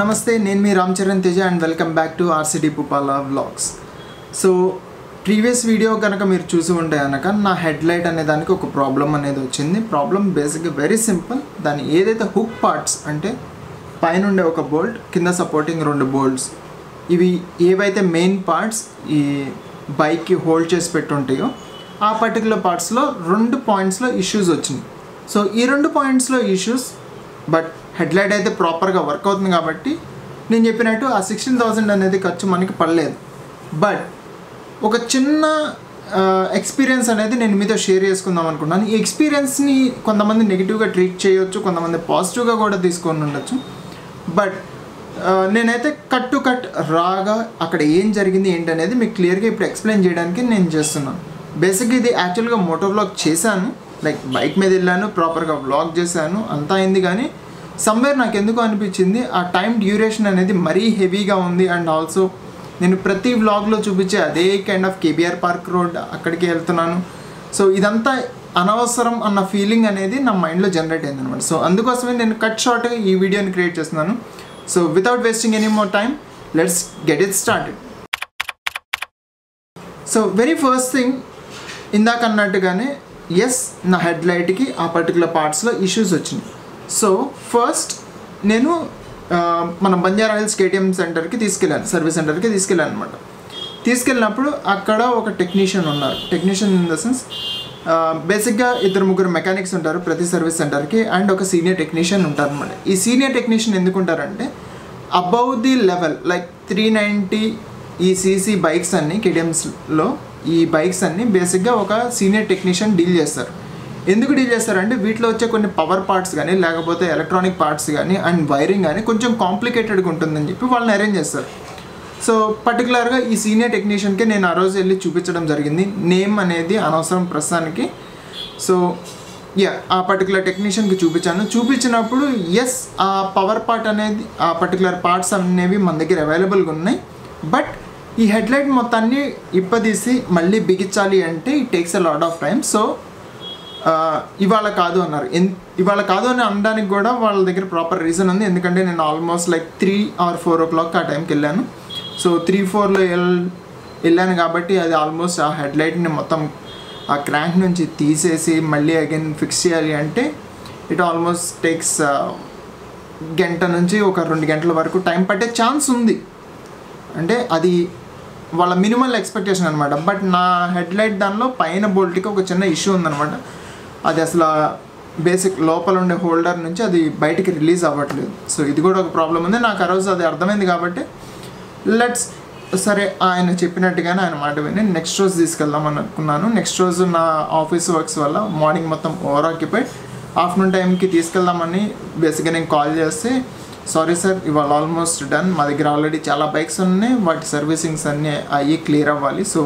నమస్తే నేను మీ Ram Charan Teja and welcome back to RCT Puppala వ్లాగ్స్. సో ప్రీవియస్ వీడియో కనుక మీరు చూసి ఉంటే కనుక నా హెడ్లైట్ అనే దానికి ఒక ప్రాబ్లం అనేది వచ్చింది. ప్రాబ్లం బేసిక్గా వెరీ సింపుల్. దాని ఏదైతే హుక్ పార్ట్స్ అంటే పైన ఉండే ఒక బోల్ట్, కింద సపోర్టింగ్ 2 బోల్ట్స్, ఇవి ఏవైతే మెయిన్ పార్ట్స్ ఈ బైక్కి హోల్డ్ చేసి పెట్టుంటాయో ఆ పర్టికులర్ పార్ట్స్లో 2 పాయింట్స్లో ఇష్యూస్ వచ్చినాయి. సో ఈ 2 పాయింట్స్లో ఇష్యూస్, బట్ హెడ్లైట్ అయితే ప్రాపర్గా వర్క్ అవుతుంది కాబట్టి నేను చెప్పినట్టు ఆ 16,000 అనేది ఖర్చు మనకి పడలేదు. బట్ ఒక చిన్న ఎక్స్పీరియన్స్ అనేది నేను మీతో షేర్ చేసుకుందాం అనుకున్నాను. ఈ ఎక్స్పీరియన్స్ని కొంతమంది నెగిటివ్గా ట్రీట్ చేయొచ్చు, కొంతమంది పాజిటివ్గా కూడా తీసుకొని ఉండొచ్చు. బట్ నేనైతే కట్ టు కట్ రాగా అక్కడ ఏం జరిగింది ఏంటనేది మీకు క్లియర్గా ఇప్పుడు ఎక్స్ప్లెయిన్ చేయడానికి నేను చేస్తున్నాను. బేసిక్గా ఇది యాక్చువల్గా మోటో వ్లాగ్ చేశాను, లైక్ బైక్ మీద వెళ్ళాను, ప్రాపర్గా వ్లాగ్ చేశాను, అంతా అయింది. కానీ సమ్వేర్ నాకు ఎందుకు అనిపించింది ఆ టైం డ్యూరేషన్ అనేది మరీ హెవీగా ఉంది. అండ్ ఆల్సో నేను ప్రతి వ్లాగ్లో చూపించే అదే kind of KBR park road అక్కడికి వెళ్తున్నాను. సో ఇదంతా అనవసరం అన్న ఫీలింగ్ అనేది నా మైండ్లో జనరేట్ అయింది అనమాట. సో అందుకోసమే నేను కట్ షార్ట్గా ఈ వీడియోని క్రియేట్ చేస్తున్నాను. So without wasting any more time, let's get it started. So very first thing, ఇందాక అన్నట్టుగానే ఎస్, నా హెడ్లైట్కి ఆ పర్టికులర్ పార్ట్స్లో ఇష్యూస్ వచ్చినాయి. సో ఫస్ట్ నేను మన బంజారా హిల్స్ KTM సెంటర్కి తీసుకెళ్ళాను, సర్వీస్ సెంటర్కి తీసుకెళ్ళాను అనమాట. తీసుకెళ్ళినప్పుడు అక్కడ ఒక టెక్నీషియన్ ఉన్నారు. టెక్నీషియన్ ఇన్ ద సెన్స్ బేసిక్గా 2-3 మెకానిక్స్ ఉంటారు ప్రతి సర్వీస్ సెంటర్కి, అండ్ ఒక సీనియర్ టెక్నీషియన్ ఉంటారు అనమాట. ఈ సీనియర్ టెక్నీషియన్ ఎందుకు ఉంటారంటే అబౌవ్ ది లెవెల్ లైక్ 390 ఈ సీసీ బైక్స్ అన్నీ KTMలో ఈ బైక్స్ అన్నీ బేసిక్గా ఒక సీనియర్ టెక్నీషియన్ డీల్ చేస్తారు. ఎందుకు డీల్ చేస్తారంటే వీటిలో వచ్చే కొన్ని పవర్ పార్ట్స్ కానీ లేకపోతే ఎలక్ట్రానిక్ పార్ట్స్ కానీ అండ్ వైరింగ్ కానీ కొంచెం కాంప్లికేటెడ్గా ఉంటుందని చెప్పి వాళ్ళని అరేంజ్ చేస్తారు. సో పర్టికులర్గా ఈ సీనియర్ టెక్నీషియన్కి నేను ఆ రోజు వెళ్ళి చూపించడం జరిగింది. నేమ్ అనేది అనవసరం ప్రస్తుతానికి. సో ఆ పర్టికులర్ టెక్నీషియన్కి చూపించినప్పుడు ఎస్, ఆ పవర్ పార్ట్ అనేది ఆ పర్టికులర్ పార్ట్స్ అనేవి మన దగ్గర అవైలబుల్గా ఉన్నాయి. బట్ ఈ హెడ్లైట్ మొత్తాన్ని ఇప్పదీసి మళ్ళీ బిగించాలి అంటే it takes a lot of time. So ఇవాళ కాదు అన్నారు. ఇవాళ కాదు అని అనడానికి కూడా వాళ్ళ దగ్గర ప్రాపర్ రీజన్ ఉంది. ఎందుకంటే నేను ఆల్మోస్ట్ లైక్ 3 or 4 o'clock ఆ టైంకి వెళ్ళాను. సో 3-4లో వెళ్ళాను కాబట్టి అది ఆల్మోస్ట్ ఆ హెడ్లైట్ని మొత్తం ఆ క్రాంక్ నుంచి తీసేసి మళ్ళీ అగైన్ ఫిక్స్ చేయాలి అంటే ఇట్ ఆల్మోస్ట్ టేక్స్ గంట నుంచి ఒక 2 గంటల వరకు టైం పట్టే ఛాన్స్ ఉంది. అంటే అది వాళ్ళ మినిమల్ ఎక్స్పెక్టేషన్ అనమాట. బట్ నా హెడ్లైట్ దానిలో పైన బోల్ట్కి ఒక చిన్న ఇష్యూ ఉందన్నమాట. అది అసలు బేసిక్ లోపల ఉండే హోల్డర్ నుంచి అది బయటికి రిలీజ్ అవ్వట్లేదు. సో ఇది కూడా ఒక ప్రాబ్లం ఉంది. నాకు ఆ రోజు అది అర్థమైంది కాబట్టి సరే ఆయన చెప్పినట్టుగానే ఆయన మాట విని నెక్స్ట్ రోజు తీసుకెళ్దాం అనుకున్నాను. నెక్స్ట్ రోజు నా ఆఫీస్ వర్క్స్ వల్ల మార్నింగ్ మొత్తం ఓవర్ ఆక్యుపైడ్, ఆఫ్టర్నూన్ టైంకి తీసుకెళ్దామని బేసిక్గా నేను కాల్ చేస్తే, సారీ సార్, ఇవాళ ఆల్మోస్ట్ డన్, మా దగ్గర ఆల్రెడీ చాలా బైక్స్ ఉన్నాయి, వాటి సర్వీసింగ్స్ అన్నీ అయ్యి క్లియర్ అవ్వాలి, సో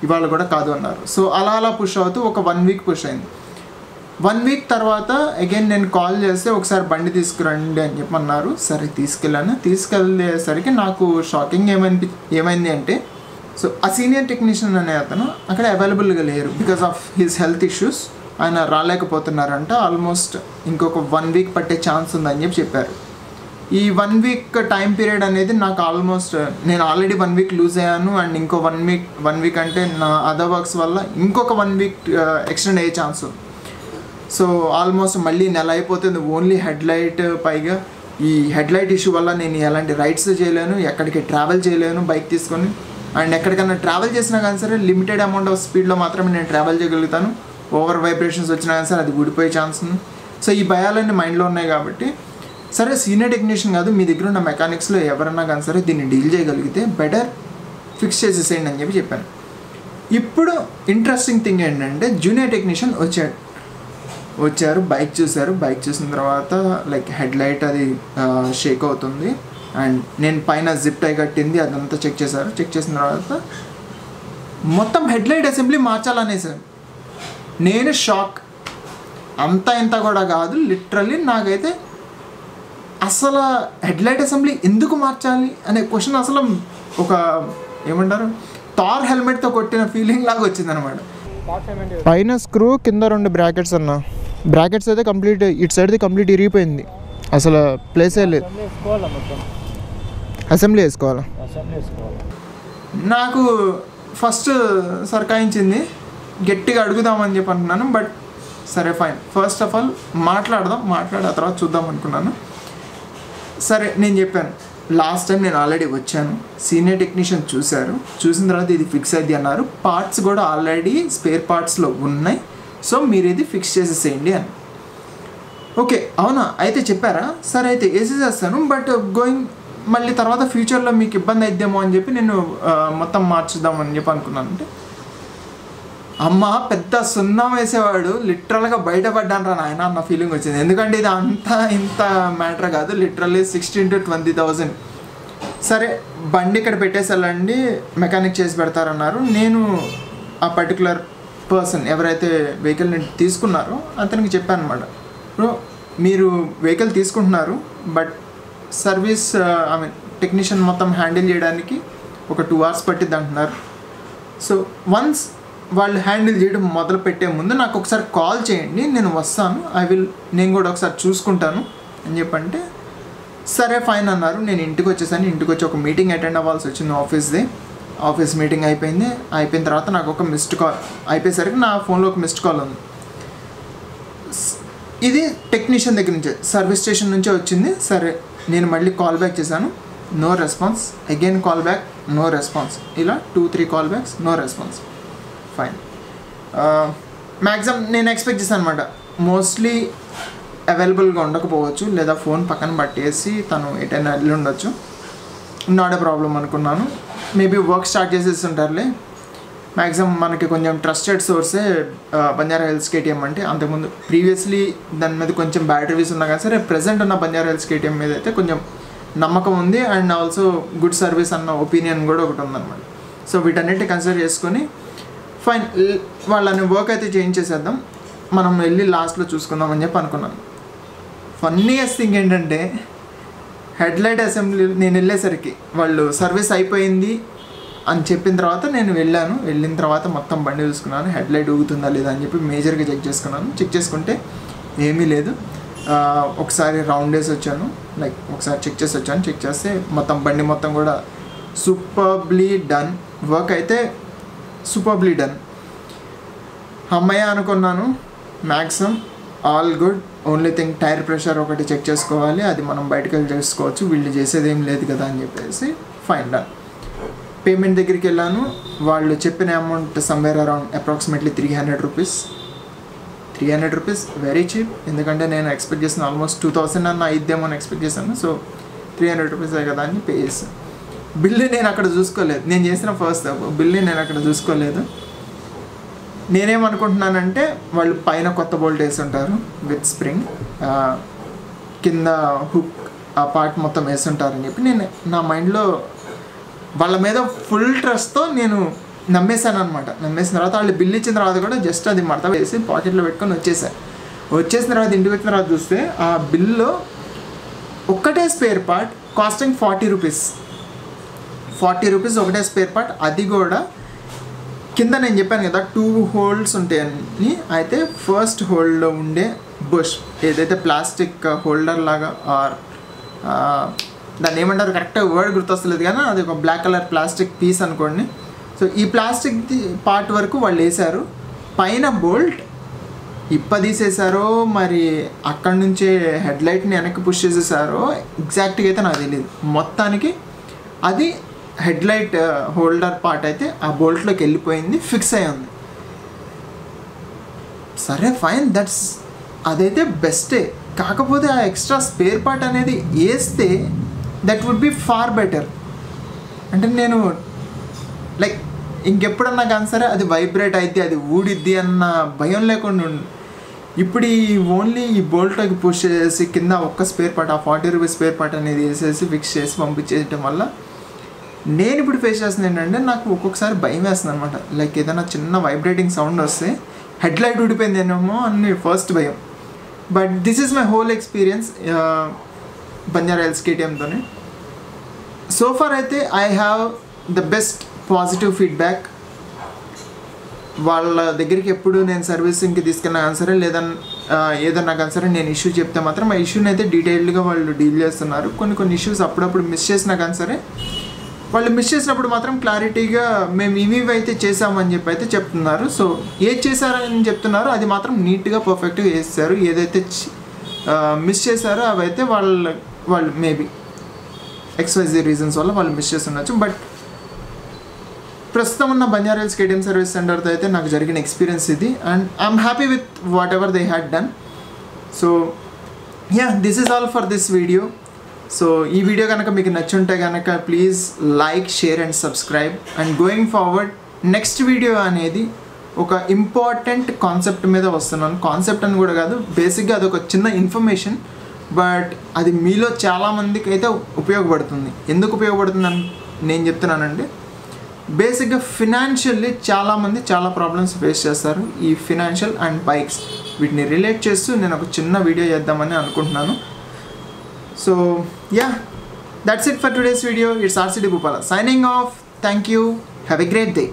ఇవాళ కూడా కాదు అన్నారు. సో అలా పుష్ అవుతూ ఒక 1 week పుష్ అయింది. 1 week తర్వాత అగైన్ నేను కాల్ చేస్తే ఒకసారి బండి తీసుకురండి అని చెప్పన్నారు. సరే తీసుకెళ్ళాను. తీసుకెళ్ళేసరికి నాకు షాకింగ్ ఏమైంది అంటే, సో ఆ సీనియర్ టెక్నీషియన్ అనే అతను అక్కడ అవైలబుల్గా లేరు because of his health issues. ఆయన రాలేకపోతున్నారంట. ఆల్మోస్ట్ ఇంకొక 1 week పట్టే ఛాన్స్ ఉందని చెప్పారు. ఈ 1 week టైం పీరియడ్ అనేది నాకు ఆల్మోస్ట్, నేను ఆల్రెడీ 1 week లూజ్ అయ్యాను. అండ్ ఇంకో 1 week అంటే నా అదర్ వర్క్స్ వల్ల ఇంకొక 1 week ఎక్స్టెండ్ అయ్యే ఛాన్స్ ఉంది. సో ఆల్మోస్ట్ మళ్ళీ నెల అయిపోతుంది ఓన్లీ హెడ్లైట్. పైగా ఈ హెడ్లైట్ ఇష్యూ వల్ల నేను ఎలాంటి రైడ్స్ చేయలేను, ఎక్కడికి ట్రావెల్ చేయలేను బైక్ తీసుకొని. అండ్ ఎక్కడికన్నా ట్రావెల్ చేసినా కానీ సరే లిమిటెడ్ అమౌంట్ ఆఫ్ స్పీడ్లో మాత్రమే నేను ట్రావెల్ చేయగలుగుతాను. ఓవర్ వైబ్రేషన్స్ వచ్చినా కానీ సరే అది ఊడిపోయే ఛాన్స్ ఉంది. సో ఈ భయాలన్నీ మైండ్లో ఉన్నాయి కాబట్టి సరే సీనియర్ టెక్నీషియన్ కాదు, మీ దగ్గర ఉన్న మెకానిక్స్లో ఎవరన్నా కానీ సరే దీన్ని డీల్ చేయగలిగితే బెటర్ ఫిక్స్ చేసేసేయండి అని చెప్పాను. ఇప్పుడు ఇంట్రెస్టింగ్ థింగ్ ఏంటంటే జూనియర్ టెక్నీషియన్ వచ్చారు, బైక్ చూశారు. బైక్ చూసిన తర్వాత లైక్ హెడ్లైట్ అది షేక్ అవుతుంది అండ్ నేను పైన జిప్ టై కట్టింది అదంతా చెక్ చేశారు. చెక్ చేసిన తర్వాత మొత్తం హెడ్లైట్ అసెంబ్లీ మార్చాలనేసారు. నేను షాక్. అంతా ఇంత కూడా కాదు, లిటరల్లీ నాకైతే అసలు హెడ్లైట్ అసెంబ్లీ ఎందుకు మార్చాలి అనే క్వశ్చన్ అసలు ఒక ఏమంటారు థార్ హెల్మెట్తో కొట్టిన ఫీలింగ్ లాగా వచ్చిందనమాట. పైన స్క్రూ, కింద 2 బ్రాకెట్స్ అన్న. బ్రాకెట్స్ అయితే కంప్లీట్, ఇటు సైడ్ది కంప్లీట్ ఇరిగిపోయింది, అసలు ప్లేసే లేదు. అసెంబ్లీ వేసుకోవాలి. నాకు ఫస్ట్ సర్కాయించింది, గట్టిగా అడుగుదామని చెప్పి అనుకున్నాను. బట్ సరే ఫైన్, ఫస్ట్ ఆఫ్ ఆల్ మాట్లాడిన తర్వాత చూద్దాం అనుకున్నాను. సరే నేను చెప్పాను, లాస్ట్ టైం నేను ఆల్రెడీ వచ్చాను, సీనియర్ టెక్నీషియన్ చూసిన తర్వాత ఇది ఫిక్స్ అయింది అన్నారు, పార్ట్స్ కూడా ఆల్రెడీ స్పేర్ పార్ట్స్లో ఉన్నాయి, సో మీరు ఇది ఫిక్స్ చేసేసేయండి అని. ఓకే అవునా, అయితే చెప్పారా, సరే అయితే వేసేసేస్తాను, బట్ గోయింగ్ మళ్ళీ తర్వాత ఫ్యూచర్లో మీకు ఇబ్బంది అయిద్దేమో అని చెప్పి నేను మొత్తం మార్చుదామని చెప్పి అనుకున్నాను. అంటే అమ్మ పెద్ద సున్నం వేసేవాడు లిటరల్గా బయటపడ్డాను రా నాయన అన్న ఫీలింగ్ వచ్చింది. ఎందుకంటే ఇది అంతా ఇంత మ్యాటర్ కాదు, లిటరల్లీ 16,000 to 20,000. సరే బండి ఇక్కడ పెట్టేసాలండి, మెకానిక్ చేసి పెడతారన్నారు. నేను ఆ పర్టికులర్ పర్సన్ ఎవరైతే వెహికల్ని తీసుకున్నారో అతనికి చెప్పాను అనమాట, బ్రో మీరు వెహికల్ తీసుకుంటున్నారు, but service I mean technician మొత్తం హ్యాండిల్ చేయడానికి ఒక 2 hours పట్టిద్ది అంటున్నారు. సో వన్స్ వాళ్ళు హ్యాండిల్ చేయడం మొదలు పెట్టే ముందు నాకు ఒకసారి కాల్ చేయండి, నేను వస్తాను, నేను కూడా ఒకసారి చూసుకుంటాను అని చెప్పంటే సరే ఫైన్ అన్నారు. నేను ఇంటికి వచ్చేసాను. ఇంటికి వచ్చి ఒక మీటింగ్ అటెండ్ అవ్వాల్సి వచ్చింది, ఆఫీస్ మీటింగ్ అయిపోయిన తర్వాత నాకు ఒక మిస్డ్ కాల్ అయిపోయేసరికి నా ఫోన్లో ఒక మిస్డ్ కాల్ ఉంది. ఇది టెక్నీషియన్ దగ్గర నుంచే, సర్వీస్ స్టేషన్ నుంచే వచ్చింది. సరే నేను మళ్ళీ కాల్ బ్యాక్ చేశాను, no response, again call back, no response, ఇలా 2-3 call backs, no response. Fine, maximum నేను ఎక్స్పెక్ట్ చేశాను అనమాట, మోస్ట్లీ అవైలబుల్గా ఉండకపోవచ్చు, లేదా ఫోన్ పక్కన పట్టేసి తను ఎటైనా వెళ్ళి ఉండొచ్చు, నాట్ ఏ ప్రాబ్లం అనుకున్నాను. మేబీ వర్క్ స్టార్ట్ చేసేసి ఉంటారులే. మ్యాక్సిమం మనకి కొంచెం ట్రస్టెడ్ సోర్సే బంజారా హిల్స్ కేటీఎం అంటే. అంతకుముందు ప్రీవియస్లీ దాని మీద కొంచెం బ్యాడ్ రివ్యూస్ ఉన్నా కానీ సరే, ప్రజెంట్ ఉన్న బంజారా హిల్స్ కేటీఎం మీద అయితే కొంచెం నమ్మకం ఉంది, అండ్ ఆల్సో గుడ్ సర్వీస్ అన్న ఒపీనియన్ కూడా ఒకటి ఉందన్నమాట. సో వీటన్నిటి కన్సిడర్ చేసుకొని ఫైన్ వాళ్ళని వర్క్ అయితే చేయించేసేద్దాం, మనం వెళ్ళి లాస్ట్లో చూసుకుందాం అని చెప్పి అనుకున్నాను. ఫన్నీయెస్ట్ థింగ్ ఏంటంటే, హెడ్లైట్ అసెంబ్లీ నేను వెళ్ళేసరికి వాళ్ళు సర్వీస్ అయిపోయింది అని చెప్పిన తర్వాత నేను వెళ్ళిన తర్వాత మొత్తం బండి చూసుకున్నాను, హెడ్లైట్ ఊగుతుందా లేదా అని చెప్పి మేజర్గా చెక్ చేసుకుంటే ఏమీ లేదు. ఒకసారి రౌండ్ వేసి వచ్చాను, లైక్ ఒకసారి చెక్ చేస్తే మొత్తం బండి మొత్తం కూడా సూపర్బ్లీ డన్, వర్క్ అయితే సూపర్బ్లీ డన్. అమ్మయ్య అనుకున్నాను, maximum all good. Only thing tyre pressure ఒకటి చెక్ చేసుకోవాలి, అది మనం బయటకు వెళ్ళి చేసుకోవచ్చు, వీళ్ళు చేసేది ఏం లేదు కదా అని చెప్పేసి ఫైన్ డన్. పేమెంట్ దగ్గరికి వెళ్ళాను, వాళ్ళు చెప్పిన amount somewhere around approximately 300 rupees. 300 rupees very cheap, ఎందుకంటే నేను ఎక్స్పెక్ట్ చేసిన ఆల్మోస్ట్ 2,000 అన్న అయిద్దేమో అని ఎక్స్పెక్ట్ చేశాను. సో 300 రూపీసే కదా అని పే చేశాను. బిల్లు నేను అక్కడ చూసుకోలేదు, నేను చేసిన ఫస్ట్ బిల్లు నేను అక్కడ చూసుకోలేదు. నేనేమనుకుంటున్నానంటే వాళ్ళు పైన కొత్త బోల్ట్ వేసి ఉంటారు విత్ స్ప్రింగ్, కింద హుక్ ఆ పార్ట్ మొత్తం వేసి ఉంటారని చెప్పి నేను నా మైండ్లో వాళ్ళ మీద ఫుల్ ట్రస్ట్తో నేను నమ్మేశాను అనమాట. నమ్మేసిన తర్వాత వాళ్ళు బిల్ ఇచ్చిన తర్వాత కూడా జస్ట్ అది మడత వేసి పాకెట్లో పెట్టుకొని వచ్చేసిన తర్వాత ఇంటికి వచ్చిన తర్వాత చూస్తే ఆ బిల్లో ఒక్కటే spare part costing 40 rupees. 40 rupees ఒకటే స్పేర్ పార్ట్, అది కూడా కింద నేను చెప్పాను కదా 2 హోల్స్ ఉంటాయని, అయితే ఫస్ట్ హోల్డ్లో ఉండే బుష్ ఏదైతే ప్లాస్టిక్ హోల్డర్ లాగా ఆర్ దాన్ని ఏమంటారు కరెక్ట్గా వర్డ్ గుర్తొస్తలేదు కానీ అది ఒక బ్లాక్ కలర్ ప్లాస్టిక్ పీస్ అనుకోండి. సో ఈ ప్లాస్టిక్ పార్ట్ వరకు వాళ్ళు వేశారు, పైన బోల్ట్ తీసేసారో మరి అక్కడి నుంచే హెడ్లైట్ని వెనక్కి పుష్ చేసేసారో ఎగ్జాక్ట్గా అయితే నాకు తెలియదు. మొత్తానికి అది హెడ్లైట్ హోల్డర్ పార్ట్ అయితే ఆ బోల్ట్లోకి వెళ్ళిపోయింది, ఫిక్స్ అయ్యి ఉంది. సరే ఫైన్, అదైతే బెస్టే. కాకపోతే ఆ ఎక్స్ట్రా స్పేర్ పార్ట్ అనేది వేస్తే that would be far better. అంటే నేను లైక్ ఇంకెప్పుడన్నా కానీ సరే అది వైబ్రేట్ అయితే అది ఊడిద్ది అన్న భయం లేకుండా ఇప్పుడు ఓన్లీ ఈ బోల్ట్లోకి పుష్ చేసి కింద ఒక్క స్పేర్ పార్ట్, ఆ 40 రూపీస్ స్పేర్ పార్ట్ అనేది వేసేసి ఫిక్స్ చేసి పంపించేయటం వల్ల నేను ఇప్పుడు ఫేస్ చేస్తుంది ఏంటంటే నాకు ఒక్కొక్కసారి భయం వేస్తుంది అనమాట. లైక్ ఏదైనా చిన్న వైబ్రేటింగ్ సౌండ్ వస్తే హెడ్లైట్ ఊడిపోయిందేమో అని ఫస్ట్ భయం. But this is my whole experience Banjara Hills కేటీఎంతోనే. సో ఫార్ అయితే I have the best positive feedback. వాళ్ళ దగ్గరికి ఎప్పుడు నేను సర్వీసింగ్కి తీసుకెళ్ళినా సరే, లేదా ఏదన్నా కానీ సరే నేను ఇష్యూ చెప్తే మాత్రం ఆ ఇష్యూని అయితే డీటెయిల్డ్గా వాళ్ళు డీల్ చేస్తున్నారు. కొన్ని ఇష్యూస్ అప్పుడప్పుడు మిస్ చేసినా కానీ సరే వాళ్ళు మిస్ చేసినప్పుడు మాత్రం క్లారిటీగా మేము ఇవి అయితే చేసామని చెప్పి అయితే చెప్తున్నారు. సో ఏది చేశారని చెప్తున్నారు అది మాత్రం నీట్గా పర్ఫెక్ట్గా చేస్తారు. ఏదైతే మిస్ చేశారో అవి అయితే వాళ్ళు మేబీ XYZ రీజన్స్ వల్ల వాళ్ళు మిస్ చేస్తుండొచ్చు. బట్ ప్రస్తుతం ఉన్న బంజారాహిల్స్ KTM సర్వీస్ సెంటర్తో అయితే నాకు జరిగిన ఎక్స్పీరియన్స్ ఇది. And I'm happy with what ever they had done. So this is all for this video. So ఈ వీడియో కనుక మీకు నచ్చుంటే కనుక please like, share and subscribe. And going forward next video అనేది ఒక ఇంపార్టెంట్ కాన్సెప్ట్ మీద వస్తున్నాను. Concept అని కూడా కాదు, బేసిక్గా అదొక చిన్న ఇన్ఫర్మేషన్, బట్ అది మీలో చాలామందికి అయితే ఉపయోగపడుతుంది. ఎందుకు ఉపయోగపడుతుంది అని నేను చెప్తున్నానండి. బేసిక్గా ఫినాన్షియల్లీ చాలామంది చాలా ప్రాబ్లమ్స్ ఫేస్ చేస్తారు. ఈ ఫినాన్షియల్ అండ్ బైక్స్ వీటిని రిలేట్ చేస్తూ నేను ఒక చిన్న వీడియో చేద్దామని అనుకుంటున్నాను. So that's it for today's video. It's RCT Puppala signing off. Thank you. Have a great day.